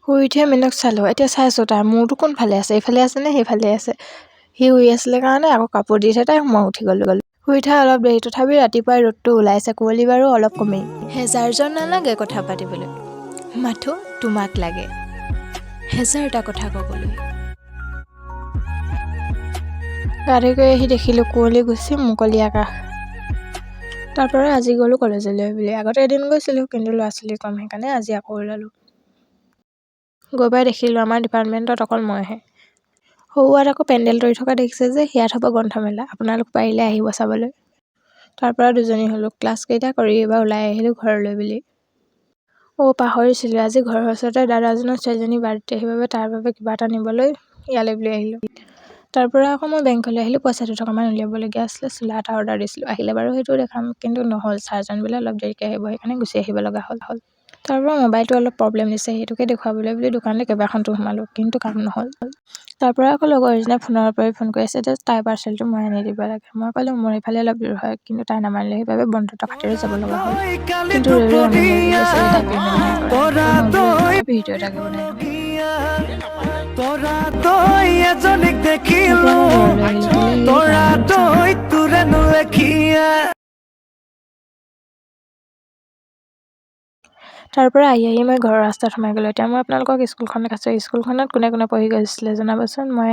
শুই উঠিয়ে মিনক চালোঁ। এতিয়া চাইছোঁ তাৰ মূৰটো কোনফালে আছে, এইফালে আছে নে সেইফালে আছে। সি শুই আছিলে কাৰণে আকৌ কাপোৰ দি থৈ মই উঠি গ'লোঁ। শুই উঠা অলপ দেৰি, তথাপি ৰাতিপুৱাই ৰ'দটো ওলাইছে, কুঁৱলী বাৰু অলপ কমেই। হেজাৰজন নালাগে কথা পাতিবলৈ, মাথো তোমাক লাগে হেজাৰটা কথা ক'বলৈ। গা ধুই কৰি আহি দেখিলোঁ কুঁৱলী গুচি মুকলি আকাশ। তাৰপৰা আজি গ'লোঁ কলেজলৈ বুলি। আগতে এদিন গৈছিলোঁ, কিন্তু ল'ৰা ছোৱালী কম, সেইকাৰণে আজি আকৌ ওলালোঁ। গৈ পাই দেখিলোঁ আমাৰ ডিপাৰ্টমেণ্টত অকল মইহে। সৌৱাত আকৌ পেণ্ডেল তৰি থকা দেখিছে যে, সেয়াত হ'ব গ্ৰন্থমেলা, আপোনালোক পাৰিলে আহিব চাবলৈ। তাৰপৰা দুজনী হ'লোঁ, ক্লাছকেইটা কৰি এইবাৰ ওলাই আহিলোঁ ঘৰলৈ বুলি। পাহৰিছিলোঁ, আজি ঘৰৰ ওচৰতে দাদাজনৰ ছোৱালীজনীৰ বাৰ্থডে, সেইবাবে তাৰ বাবে কিবা এটা নিবলৈ ইয়ালৈ বুলি আহিলোঁ। তাৰপৰা আকৌ মই বেংকলৈ আহিলোঁ, পইচা দুটকামান উলিয়াবলগীয়া আছিলে, চোলা এটা অৰ্ডাৰ দিছিলোঁ। আহিলে বাৰু সেইটো দেখাম, কিন্তু নহ'ল, চাৰ্জন বোলে অলপ দেৰিকৈ আহিব, সেইকাৰণে গুচি আহিব লগা হ'ল। তাৰপৰা মোবাইলটো অলপ প্ৰব্লেম দিছে, সেইটোকে দেখুৱাবলৈ বুলি দোকানলৈ কেইবাখনতো সোমালোঁ, কিন্তু কাম নহ'ল। তাৰপৰা আকৌ লগৰ এজনীয়ে ফোনৰ পৰাই ফোন কৰি আছে যে তাইৰ পাৰ্চেলটো মই আনি দিব লাগে। মই ক'লোঁ মোৰ এইফালে অলপ দূৰ হয়, কিন্তু তাই নামানিলে, সেইবাবে বন্ধুত্ব খাতিৰত যাব লগা হ'ল। কিন্তু ৰৈ আমনি লাগি গৈছিলে, তাই পে'মেণ্ট নাই কৰা। মই বোলো তথাপি ভিডিঅ' এটাকে বনাই দিওঁ। এতিয়া মই ঘৰলৈ আহিলোঁ, ওলাই আহিলোঁ কাৰেণ্টত চাওঁ। তাৰপৰা আহি মই ঘৰৰ ৰাস্তাত সোমাই গ'লোঁ। এতিয়া মই আপোনালোকক স্কুলখন দেখাইছোঁ। স্কুলখনত কোনে কোনে পঢ়ি গৈছিলে জনাবচোন। মই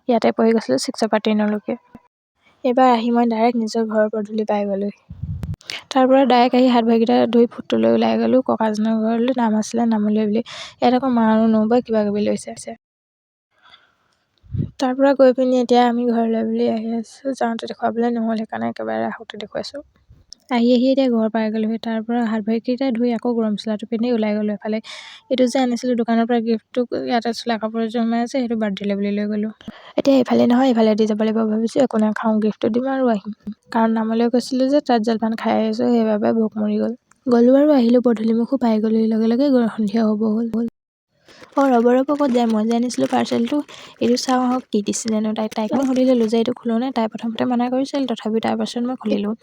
ইয়াতে পঢ়ি গৈছিলোঁ 6ৰ পৰা 10লৈকে। এইবাৰ আহি মই ডাইৰেক্ট নিজৰ ঘৰৰ পদূলি পাই গ'লোঁ। তাৰপৰা ডাইৰেক্ট আহি হাত ভৰিকেইটা ধুই ফুটলৈ ওলাই গ'লোঁ ককাজনৰ ঘৰলৈ, নাম আছিলে নামলৈ বুলি। ইয়াত আকৌ মা আৰু নবৌৱে কিবা কিবি লৈছে। তাৰপৰা গৈ পিনি এতিয়া আমি ঘৰলৈ বুলি আহি আছোঁ। যাওঁতে দেখুৱাবলৈ নহ'ল, সেইকাৰণে একেবাৰে আহোঁতে দেখুৱাইছোঁ। আহি এতিয়া ঘৰ পাই গ'লোহি। তাৰপৰা হাত ভৰিকেইটা ধুই আকৌ গৰম চোলাটো পিন্ধি ওলাই গ'লোঁ এফালে। এইটো যে আনিছিলোঁ দোকানৰ পৰা গিফ্টটো, ইয়াতে চোলা কাপোৰ এযোৰ সোমাই আছে, সেইটো বাৰ্থডেলৈ বুলি লৈ গ'লোঁ। এতিয়া এইফালে নহয় এইফালে দি যাব লাগিব ভাবিছোঁ, একো নাখাওঁ, গিফ্টটো দিম আৰু আহিম। কাৰণ নামলৈ গৈছিলোঁ যে তাত জলপান খাই আহিছোঁ, সেইবাবে ভোক মৰি গ'ল। গ'লোঁ আৰু আহিলোঁ, পদূলিমুখো পাই গ'লোঁ, লগে লগে সন্ধিয়া হ'ব হ'ল। ৰ'ব ক'ত যায়, মই যে আনিছিলোঁ পাৰ্চেলটো, এইটো চাওঁ আহক কি দিছিলেনো তাইক মই সুধি ল'লোঁ যে এইটো খোলোনে, তাই প্ৰথমতে মানা কৰিছিল, তথাপি তাৰ পাছত মই খুলিলোঁ।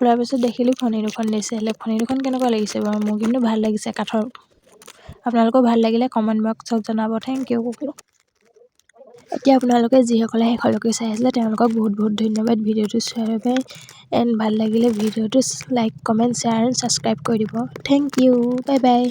খোলাৰ পিছত দেখিলোঁ ফণি দুখন দিছে। ফণি দুখন কেনেকুৱা লাগিছে বাৰু, মোৰ কিন্তু ভাল লাগিছে, কাঠৰ। আপোনালোকৰ ভাল লাগিলে কমেণ্ট বক্সত জনাব, থেংক ইউ। এতিয়া আপোনালোকে যিসকলে শেষলৈকে চাই আছিলে তেওঁলোকক বহুত বহুত ধন্যবাদ ভিডিঅ'টো চোৱাৰ বাবে। এণ্ড ভাল লাগিলে ভিডিঅ'টো like, comment, share and subscribe কৰি দিব। Thank you, bye by.